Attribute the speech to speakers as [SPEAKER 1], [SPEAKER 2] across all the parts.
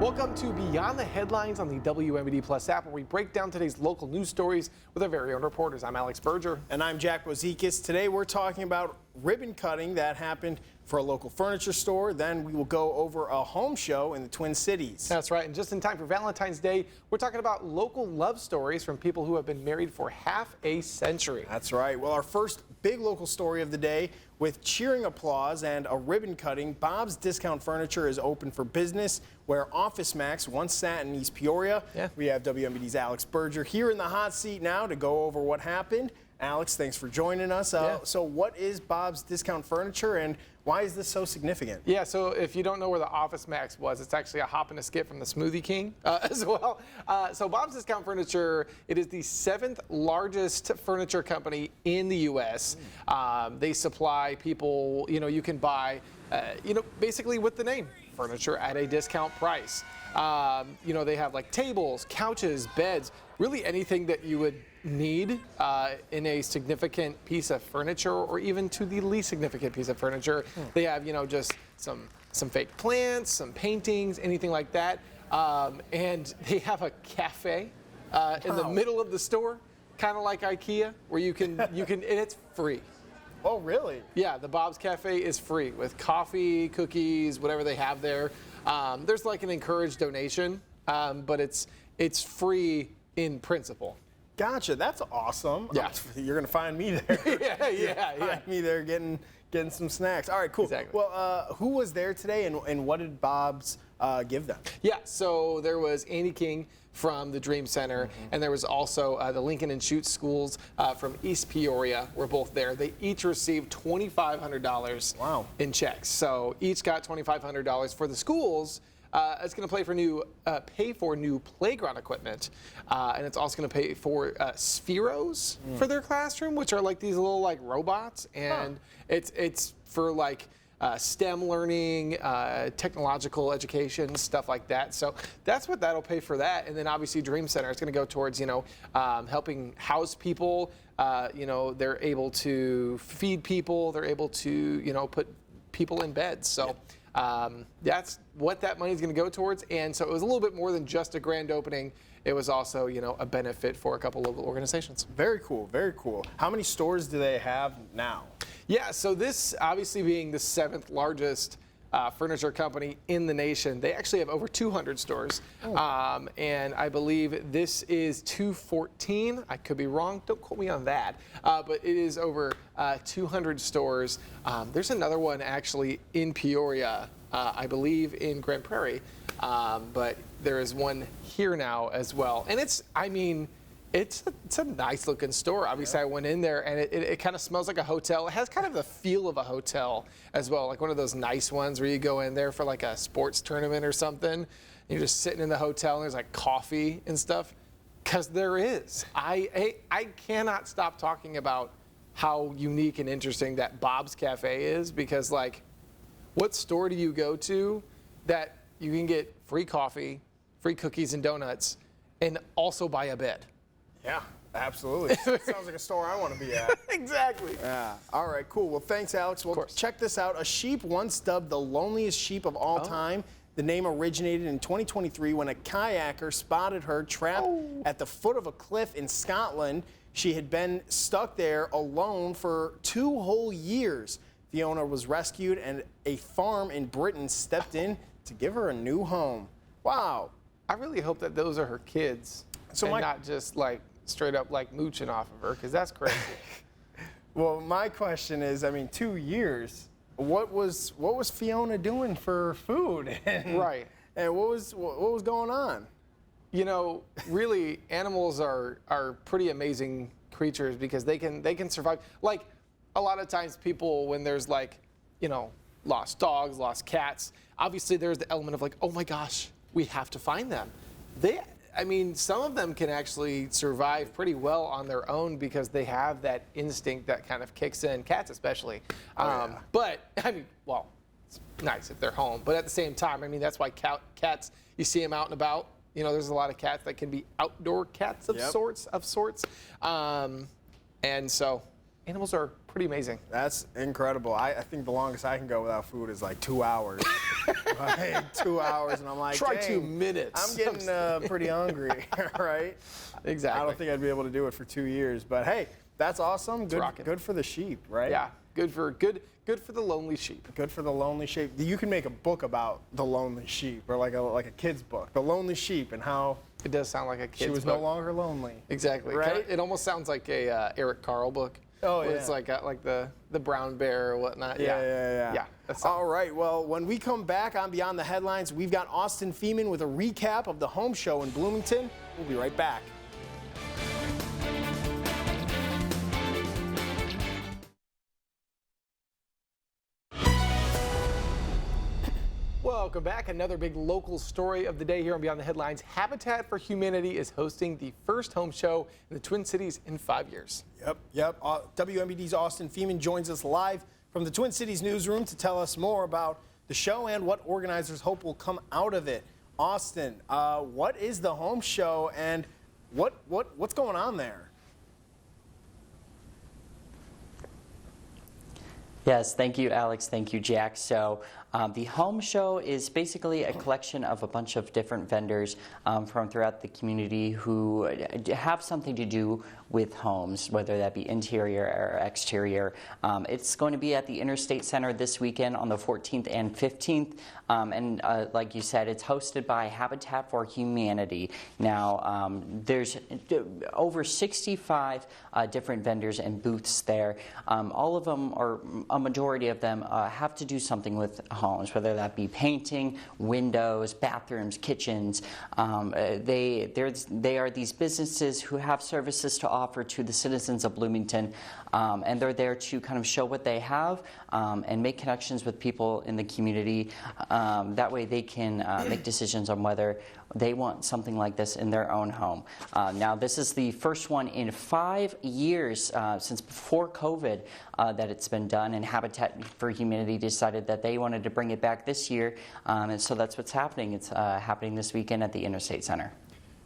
[SPEAKER 1] Welcome to Beyond the Headlines on the WMBD Plus app, where we break down today's local news stories with our very own reporters. I'm Alex Berger.
[SPEAKER 2] And I'm Jack Wozikis. Today we're talking about ribbon cutting that happened for a local furniture store. Then we will go over a home show in the Twin Cities.
[SPEAKER 1] That's right. And just in time for Valentine's Day, we're talking about local love stories from people who have been married for half a century.
[SPEAKER 2] That's right. Well, our first big local story of the day, with cheering applause and a ribbon cutting, Bob's Discount Furniture is open for business, where Office Max once sat in East Peoria.
[SPEAKER 1] Yeah.
[SPEAKER 2] We have WMBD's Alex Berger here in the hot seat now to go over what happened. Alex, thanks for joining us. So what is Bob's Discount Furniture, and why is this so significant?
[SPEAKER 1] Yeah, so if you don't know where the Office Max was, it's actually a hop and a skip from the Smoothie King as well. So Bob's Discount Furniture, it is the 7th largest furniture company in the U.S. They supply people, you can buy, basically with the name, furniture at a discount price. They have like tables, couches, beds, really anything that you would need in a significant piece of furniture, or even to the least significant piece of furniture. They have, just some fake plants, some paintings, anything like that. And they have a cafe in the middle of the store, kind of like IKEA, where you can, and it's free.
[SPEAKER 2] Oh, really?
[SPEAKER 1] Yeah, the Bob's Cafe is free with coffee, cookies, whatever they have there. There's like an encouraged donation, but it's free in principle.
[SPEAKER 2] Gotcha. That's awesome.
[SPEAKER 1] Yeah.
[SPEAKER 2] You're going to find me there.
[SPEAKER 1] Yeah.
[SPEAKER 2] Find me there getting some snacks. All right, cool.
[SPEAKER 1] Exactly.
[SPEAKER 2] Well, who was there today, and what did Bob's give them?
[SPEAKER 1] Yeah, so there was Andy King from the Dream Center, and there was also the Lincoln and Chute schools from East Peoria were both there. They each received $2,500 in checks. So each got $2,500 for the schools. It's going to pay for new playground equipment, and it's also going to pay for spheros for their classroom, which are like these little like robots, and it's for like STEM learning, technological education, stuff like that. So that's what that'll pay for that. And then obviously Dream Center, it's going to go towards helping house people. They're able to feed people. They're able to put people in beds. So. That's what that money is going to go towards. And so it was a little bit more than just a grand opening. It was also, a benefit for a couple local organizations.
[SPEAKER 2] Very cool, very cool. How many stores do they have now? Yeah,
[SPEAKER 1] so this obviously being the 7th largest furniture company in the nation, they actually have over 200 stores. And I believe this is 214. I could be wrong. Don't quote me on that. But it is over 200 stores. There's another one actually in Peoria, I believe in Grand Prairie. But there is one here now as well. And it's a nice looking store. Obviously, I went in there and it kind of smells like a hotel. It has kind of the feel of a hotel as well, like one of those nice ones where you go in there for like a sports tournament or something. And you're just sitting in the hotel and there's like coffee and stuff. Because there is. I cannot stop talking about how unique and interesting that Bob's Cafe is, because like, what store do you go to that you can get free coffee, free cookies and donuts, and also buy a bed?
[SPEAKER 2] Yeah, absolutely. Sounds like a store I want to be at.
[SPEAKER 1] Exactly.
[SPEAKER 2] Yeah. All right, cool. Well, thanks, Alex. Well, check this out. A sheep once dubbed the loneliest sheep of all time. The name originated in 2023 when a kayaker spotted her trapped at the foot of a cliff in Scotland. She had been stuck there alone for 2 whole years. The owner was rescued, and a farm in Britain stepped in to give her a new home. Wow.
[SPEAKER 1] I really hope that those are her kids, and not just like straight up like mooching off of her, because that's crazy.
[SPEAKER 2] Well, my question is, 2 years. What was Fiona doing for food?
[SPEAKER 1] Right.
[SPEAKER 2] And what was going on?
[SPEAKER 1] Really, animals are pretty amazing creatures, because they can survive. Like, a lot of times people, when there's like, lost dogs, lost cats, obviously there's the element of like, oh my gosh, we have to find them. Some of them can actually survive pretty well on their own, because they have that instinct that kind of kicks in, cats especially. But, it's nice if they're home. But at the same time, that's why cats, you see them out and about. There's a lot of cats that can be outdoor cats of sorts. And so animals are pretty amazing.
[SPEAKER 2] That's incredible. I think the longest I can go without food is like 2 hours. like 2 hours, and I'm like,
[SPEAKER 1] Try
[SPEAKER 2] dang,
[SPEAKER 1] 2 minutes.
[SPEAKER 2] I'm getting pretty hungry, right?
[SPEAKER 1] Exactly.
[SPEAKER 2] I don't think I'd be able to do it for 2 years, but hey, that's awesome. Good for the sheep, right?
[SPEAKER 1] Yeah, good for the lonely sheep.
[SPEAKER 2] Good for the lonely sheep. You can make a book about the lonely sheep, or like a kid's book, the lonely sheep, and how
[SPEAKER 1] It does sound like a kid's
[SPEAKER 2] she was
[SPEAKER 1] book.
[SPEAKER 2] no longer lonely.
[SPEAKER 1] Exactly.
[SPEAKER 2] Right?
[SPEAKER 1] It almost sounds like a Eric Carle book.
[SPEAKER 2] Oh,
[SPEAKER 1] where
[SPEAKER 2] yeah.
[SPEAKER 1] It's like the brown bear or whatnot.
[SPEAKER 2] Yeah.
[SPEAKER 1] Yeah. That's
[SPEAKER 2] All right. Well, when we come back on Beyond the Headlines, we've got Austin Feeman with a recap of the home show in Bloomington. We'll be right back.
[SPEAKER 1] Welcome back. Another big local story of the day here on Beyond the Headlines. Habitat for Humanity is hosting the first home show in the Twin Cities in 5 years.
[SPEAKER 2] Yep. WMBD's Austin Feeman joins us live from the Twin Cities newsroom to tell us more about the show and what organizers hope will come out of it. Austin, what is the home show and what's going on there?
[SPEAKER 3] Yes, thank you, Alex. Thank you, Jack. So the home show is basically a collection of a bunch of different vendors from throughout the community who have something to do with homes, whether that be interior or exterior. It's going to be at the Interstate Center this weekend on the 14th and 15th. And like you said, it's hosted by Habitat for Humanity. Now, there's over 65 different vendors and booths there. All of them, or a majority of them, have to do something with homes, whether that be painting, windows, bathrooms, kitchens. They are these businesses who have services to offer to the citizens of Bloomington, and they're there to kind of show what they have and make connections with people in the community. That way they can make decisions on whether they want something like this in their own home. Now, this is the first one in 5 years since before COVID that it's been done, and Habitat for Humanity decided that they wanted to bring it back this year, and so that's what's happening. It's happening this weekend at the Interstate Center.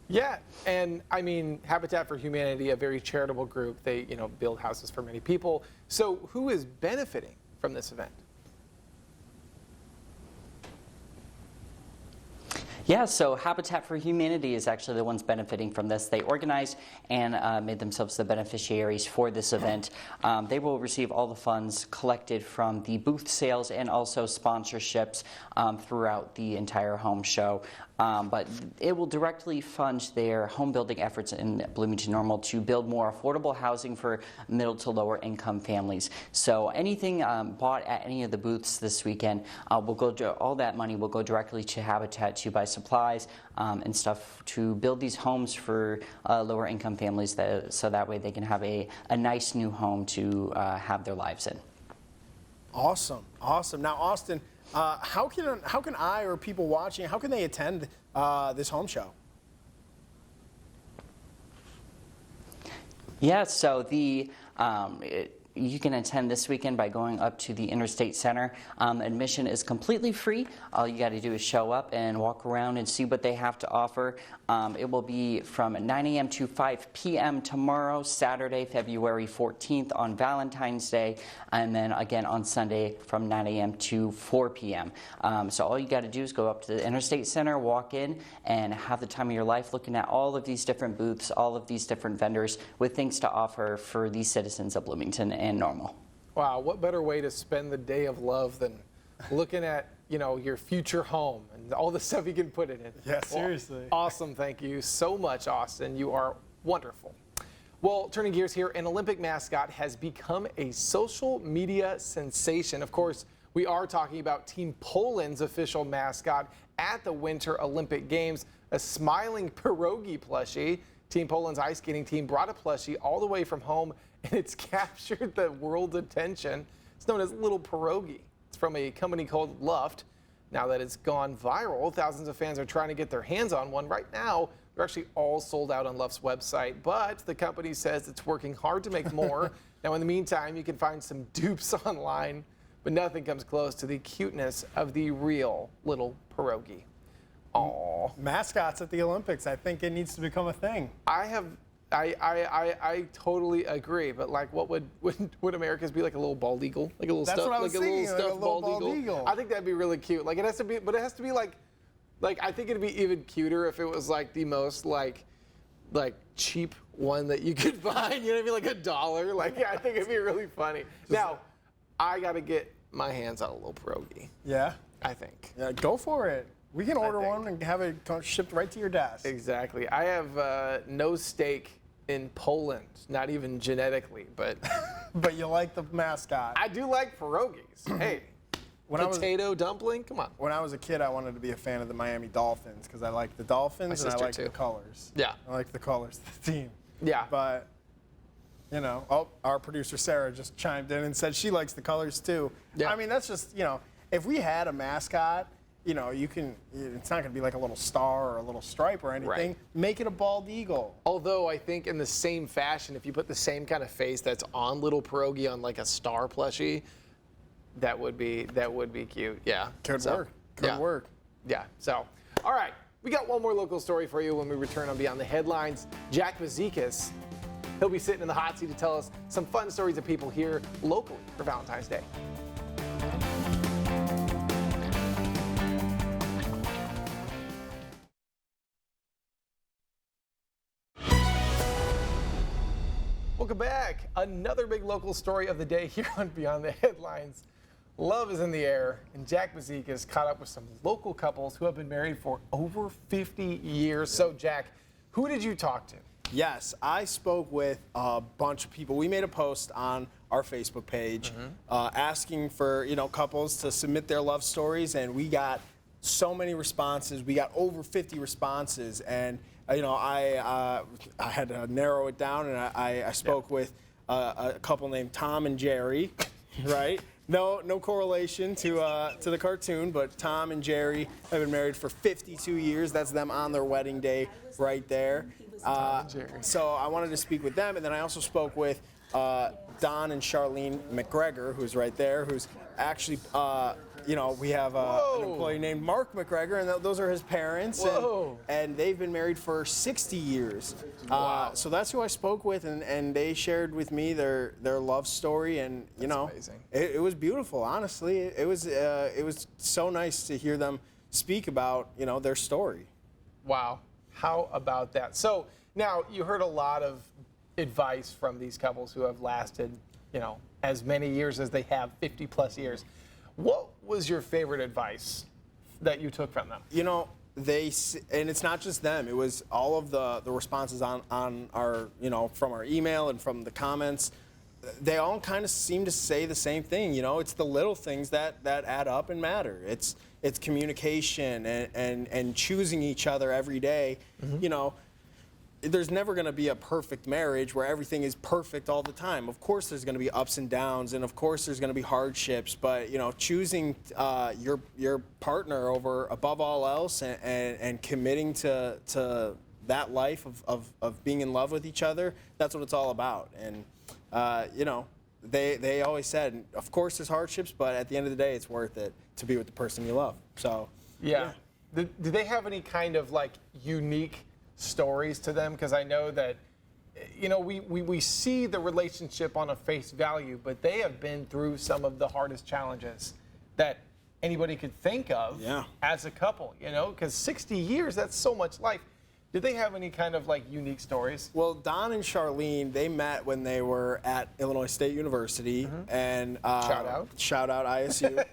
[SPEAKER 1] Yeah, and I mean, Habitat for Humanity, a very charitable group. They, build houses for many people. So who is benefiting from this event?
[SPEAKER 3] Yeah, so Habitat for Humanity is actually the ones benefiting from this. They organized and made themselves the beneficiaries for this event. They will receive all the funds collected from the booth sales and also sponsorships throughout the entire home show. But it will directly fund their home building efforts in Bloomington Normal to build more affordable housing for middle to lower income families. So anything bought at any of the booths this weekend will go to, all that money will go directly to Habitat to buy supplies and stuff to build these homes for lower income families, so that way they can have a nice new home to have their lives in.
[SPEAKER 2] Awesome. Now, Austin, how can I, or people watching, how can they attend this home show?
[SPEAKER 3] Yeah, so you can attend this weekend by going up to the Interstate Center. Admission is completely free. All you got to do is show up and walk around and see what they have to offer. It will be from 9 a.m. to 5 p.m. tomorrow, Saturday, February 14th on Valentine's Day, and then again on Sunday from 9 a.m. to 4 p.m. So all you got to do is go up to the Interstate Center, walk in, and have the time of your life looking at all of these different booths, all of these different vendors with things to offer for these citizens of Bloomington and Normal.
[SPEAKER 1] Wow, what better way to spend the day of love than looking at, your future home and all the stuff you can put in it.
[SPEAKER 2] Yeah, seriously.
[SPEAKER 1] Well, awesome. Thank you so much, Austin. You are wonderful. Well, turning gears here, an Olympic mascot has become a social media sensation. Of course, we are talking about Team Poland's official mascot at the Winter Olympic Games, a smiling pierogi plushie. Team Poland's ice skating team brought a plushie all the way from home, and it's captured the world's attention. It's known as Little Pierogi. It's from a company called Luft. Now that it's gone viral, thousands of fans are trying to get their hands on one. Right now, they're actually all sold out on Luft's website, but the company says it's working hard to make more. Now, in the meantime, you can find some dupes online, but nothing comes close to the cuteness of the real Little Pierogi. Aww.
[SPEAKER 2] Mascots at the Olympics. I think it needs to become a thing.
[SPEAKER 1] I have I totally agree. But like, what would America's be, like a little bald eagle, like a little
[SPEAKER 2] That's
[SPEAKER 1] stuffed,
[SPEAKER 2] what I was
[SPEAKER 1] like a little
[SPEAKER 2] thinking, like a
[SPEAKER 1] stuffed
[SPEAKER 2] little
[SPEAKER 1] bald eagle? I think that'd be really cute. Like it has to be, but it has to be like I think it'd be even cuter if it was like the most like cheap one that you could find. You know what I mean? Like $1. Like I think it'd be really funny. Now, I gotta get my hands on a little pierogi.
[SPEAKER 2] Yeah.
[SPEAKER 1] I think.
[SPEAKER 2] Yeah, go for it. We can order
[SPEAKER 1] think.
[SPEAKER 2] one and have it shipped right to your desk.
[SPEAKER 1] Exactly. I have no stake in Poland, not even genetically, but
[SPEAKER 2] But you like the mascot.
[SPEAKER 1] I do like pierogies. Hey, potato dumpling, come on.
[SPEAKER 2] When I was a kid, I wanted to be a fan of the Miami Dolphins because I like the Dolphins and I
[SPEAKER 1] sister
[SPEAKER 2] like
[SPEAKER 1] too.
[SPEAKER 2] the colors.
[SPEAKER 1] Yeah.
[SPEAKER 2] I like the colors of the team.
[SPEAKER 1] Yeah.
[SPEAKER 2] But, you know, our producer Sarah just chimed in and said she likes the colors too.
[SPEAKER 1] Yeah.
[SPEAKER 2] I mean, that's just, you know, if we had a mascot, you know, it's not going to be like a little star or a little stripe or anything.
[SPEAKER 1] Right.
[SPEAKER 2] Make it a bald eagle.
[SPEAKER 1] Although I think in the same fashion, if you put the same kind of face that's on little pierogi on like a star plushie, that would be cute. Yeah.
[SPEAKER 2] Could
[SPEAKER 1] So,
[SPEAKER 2] work. Could work.
[SPEAKER 1] Yeah. So, all right. We got one more local story for you when we return on Beyond the Headlines. Jack Mazekas, he'll be sitting in the hot seat to tell us some fun stories of people here locally for Valentine's Day. Welcome back. Another big local story of the day here on Beyond the Headlines. Love is in the air, and Jack Mazekas caught up with some local couples who have been married for over 50 years. So, Jack, who did you talk to?
[SPEAKER 2] Yes, I spoke with a bunch of people. We made a post on our Facebook page asking for, you know, couples to submit their love stories, and we got so many responses. We got over 50 responses, and you know, I had to narrow it down, and I spoke with a couple named Tom and Jerry, right? No correlation to the cartoon, but Tom and Jerry have been married for 52 years. That's them on their wedding day right there. So I wanted to speak with them, and then I also spoke with Don and Charlene McGregor, who's right there, who's actually, you know, we have an employee named Mark McGregor, and those are his parents, and they've been married for 60 years.
[SPEAKER 1] Wow.
[SPEAKER 2] So that's who I spoke with, and they shared with me their love story, and you know,
[SPEAKER 1] amazing.
[SPEAKER 2] It was beautiful. Honestly, it was so nice to hear them speak about, you know, their story.
[SPEAKER 1] Wow. How about that? So now you heard a lot of advice from these couples who have lasted, you know, as many years as they have, 50 plus years. What was your favorite advice that you took from them?
[SPEAKER 2] You know, and it's not just them. It was all of the responses on our, you know, from our email and from the comments. They all kind of seem to say the same thing. You know, it's the little things that add up and matter. It's communication and choosing each other every day. You know, there's never going to be a perfect marriage where everything is perfect all the time. Of course, there's going to be ups and downs, and of course, there's going to be hardships. But you know, choosing your partner above all else, and committing to that life of being in love with each other, that's what it's all about. And you know, they always said, of course, there's hardships, but at the end of the day, it's worth it to be with the person you love. So
[SPEAKER 1] yeah. Do they have any kind of like unique stories to them? Because I know that, you know, we see the relationship on a face value, but they have been through some of the hardest challenges that anybody could think of as a couple, you know, because 60 years, that's so much life. Did they have any kind of like unique stories?
[SPEAKER 2] Well, Don and Charlene, they met when they were at Illinois State University, and shout out ISU.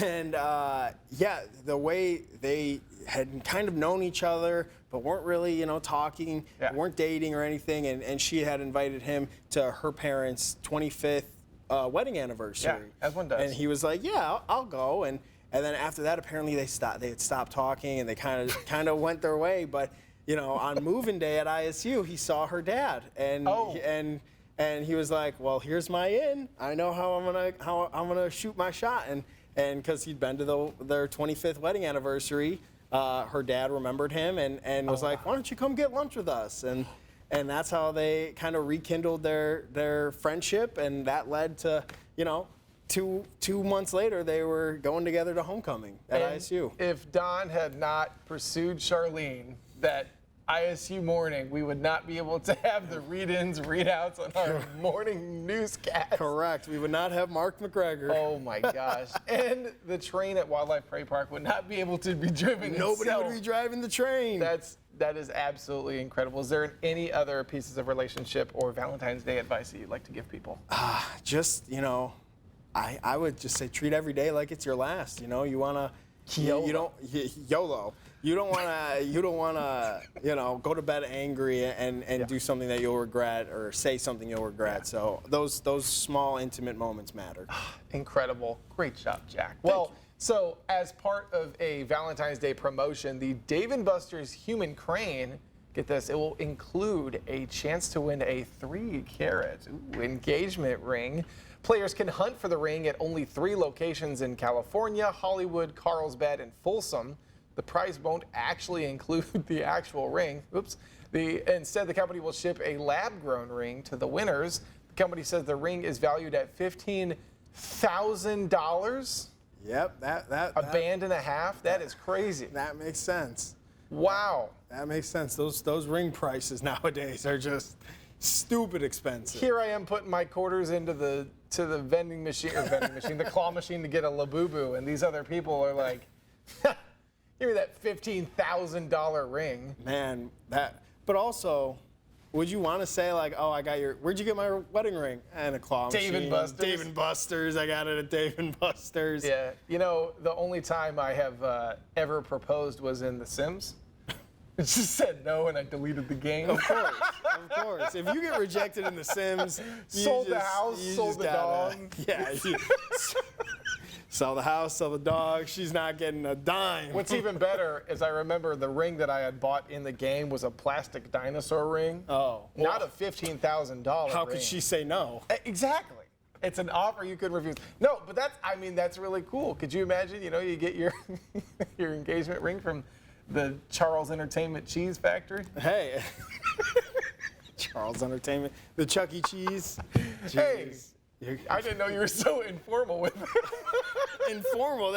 [SPEAKER 2] And yeah, the way they had kind of known each other, but weren't really, you know, talking, weren't dating or anything, and she had invited him to her parents' 25th wedding anniversary.
[SPEAKER 1] Yeah, as one does.
[SPEAKER 2] And he was like, yeah, I'll go. And then after that, apparently they had stopped talking, and they kind of went their way. But you know, on moving day at ISU, he saw her dad, and and he was like, well, here's my in. I know how I'm gonna shoot my shot, and because he'd been to their 25th wedding anniversary, her dad remembered him and was like, why don't you come get lunch with us? And that's how they kind of rekindled their friendship, and that led to, you know, two months later they were going together to homecoming at ISU.
[SPEAKER 1] If Don had not pursued Charlene, that ISU morning, we would not be able to have the read-ins, readouts on our morning newscast.
[SPEAKER 2] Correct. We would not have Mark McGregor.
[SPEAKER 1] Oh my gosh. And the train at Wildlife Prairie Park would not be able to be driven
[SPEAKER 2] Nobody
[SPEAKER 1] itself.
[SPEAKER 2] would be driving the train.
[SPEAKER 1] That is absolutely incredible. Is there any other pieces of relationship or Valentine's Day advice that you'd like to give people?
[SPEAKER 2] Just, I would just say treat every day like it's your last. You want to YOLO. You don't want to go to bed angry and do something that you'll regret or say something you'll regret. So those small intimate moments matter.
[SPEAKER 1] Incredible. Great job, Jack. Well, so as part of a Valentine's Day promotion, the Dave & Buster's Human Crane, get this, it will include a chance to win a 3-carat engagement ring. Players can hunt for the ring at only 3 locations in California: Hollywood, Carlsbad, and Folsom. The prize won't actually include the actual ring. Instead, the company will ship a lab-grown ring to the winners. The company says the ring is valued at $15,000.
[SPEAKER 2] Yep, that
[SPEAKER 1] band and a half. That is crazy.
[SPEAKER 2] That makes sense.
[SPEAKER 1] Wow.
[SPEAKER 2] That makes sense. Those ring prices nowadays are just stupid expensive.
[SPEAKER 1] Here I am putting my quarters into the vending machine, the claw machine to get a Labubu, and these other people are like, give me that $15,000 ring.
[SPEAKER 2] Man, but also, would you want to say like, oh, where'd you get my wedding ring? And a claw machine.
[SPEAKER 1] Dave & Buster's.
[SPEAKER 2] Dave & Buster's. I got it at Dave & Buster's.
[SPEAKER 1] Yeah, the only time I have ever proposed was in The Sims. It just said no, and I deleted the game.
[SPEAKER 2] Of course, of course. If you get rejected in The Sims,
[SPEAKER 1] sold the house, sold the dog.
[SPEAKER 2] Yeah. Sell the house, sell the dog. She's not getting a dime.
[SPEAKER 1] What's even better is I remember the ring that I had bought in the game was a plastic dinosaur ring.
[SPEAKER 2] Oh.
[SPEAKER 1] Not a $15,000
[SPEAKER 2] How could she say no?
[SPEAKER 1] Exactly. It's an offer you could refuse. No, but that's really cool. Could you imagine, you get your your engagement ring from the Charles Entertainment Cheese Factory?
[SPEAKER 2] Hey. Charles Entertainment. The Chuck E. Cheese. Jeez.
[SPEAKER 1] Hey. I didn't know you were so informal with it.
[SPEAKER 2] Informal?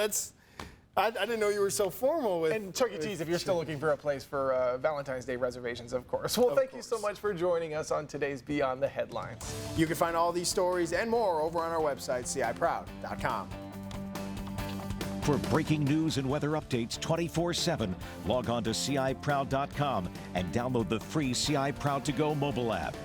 [SPEAKER 2] I didn't know you were so formal with.
[SPEAKER 1] And Chuck E. Cheese, if you're still looking for a place for Valentine's Day reservations, of course. Well, thank you so much for joining us on today's Beyond the Headlines.
[SPEAKER 2] You can find all these stories and more over on our website, ciproud.com.
[SPEAKER 4] For breaking news and weather updates 24/7, log on to ciproud.com and download the free CI Proud to Go mobile app.